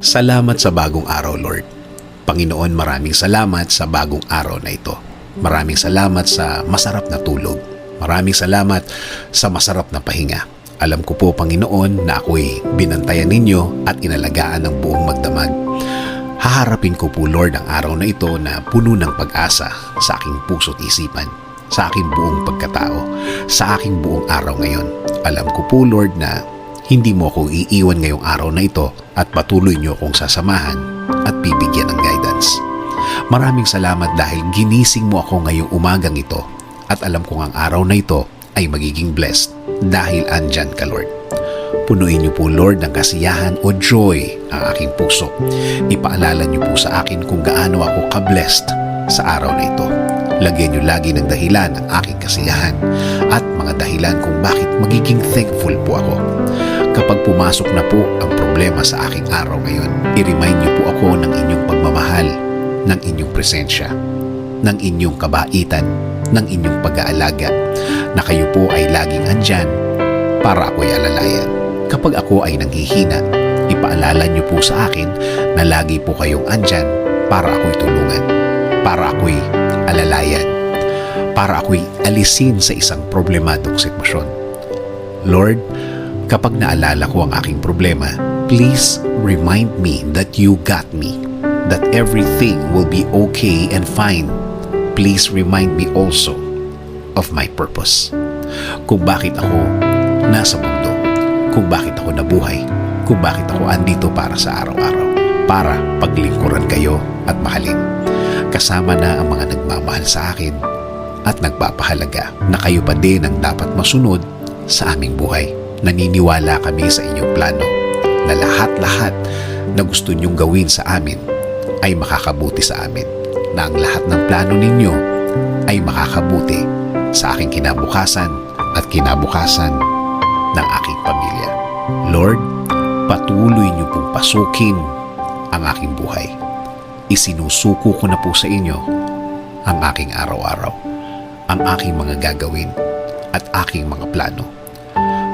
Salamat sa bagong araw, Lord. Panginoon, maraming salamat sa bagong araw na ito. Maraming salamat sa masarap na tulog. Maraming salamat sa masarap na pahinga. Alam ko po, Panginoon, na ako'y binantayan ninyo at inalagaan ng buong magdamag. Haharapin ko po, Lord, ang araw na ito na puno ng pag-asa sa aking puso't isipan, sa aking buong pagkatao, sa aking buong araw ngayon. Alam ko po, Lord, na hindi mo ako iiwan ngayong araw na ito at patuloy niyo akong sasamahan at bibigyan ng guidance. Maraming salamat dahil ginising mo ako ngayong umagang ito at alam kong ang araw na ito ay magiging blessed dahil andyan ka, Lord. Punuin niyo po, Lord, ng kasiyahan o joy ang aking puso. Ipaalala niyo po sa akin kung gaano ako ka-blessed sa araw na ito. Lagyan niyo lagi ng dahilan ang aking kasiyahan at mga dahilan kung bakit magiging thankful po ako. Kapag pumasok na po ang problema sa aking araw ngayon, i-remind niyo po ako ng inyong pagmamahal, ng inyong presensya, ng inyong kabaitan, ng inyong pag-aalaga, na kayo po ay laging andyan para ako'y alalayan. Kapag ako ay nanghihina, ipaalala niyo po sa akin na lagi po kayong andyan para ako'y tulungan, para ako'y alalayan, para ako'y alisin sa isang problemadong sitwasyon. Lord, kapag naalala ko ang aking problema, please remind me that you got me, that everything will be okay and fine. Please remind me also of my purpose. Kung bakit ako nasa mundo, kung bakit ako nabuhay, kung bakit ako andito para sa araw-araw, para paglingkuran kayo at mahalin. Kasama na ang mga nagmamahal sa akin at nagpapahalaga na kayo pa din ang dapat masunod sa aming buhay. Naniniwala kami sa inyong plano na lahat-lahat na gusto niyong gawin sa amin ay makakabuti sa amin, na ang lahat ng plano ninyo ay makakabuti sa aking kinabukasan at kinabukasan ng aking pamilya. Lord, patuloy niyo pong pasukin ang aking buhay. Isinusuko ko na po sa inyo ang aking araw-araw, ang aking mga gagawin at aking mga plano.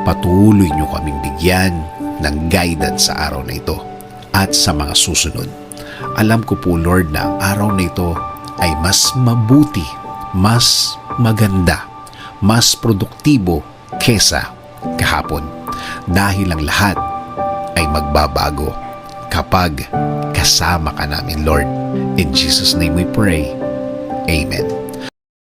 Patuloy niyo kaming bigyan ng guidance sa araw na ito at sa mga susunod. Alam ko po, Lord, na ang araw na ito ay mas mabuti, mas maganda, mas produktibo kesa kahapon. Dahil ang lahat ay magbabago kapag kasama ka namin, Lord. In Jesus' name we pray. Amen.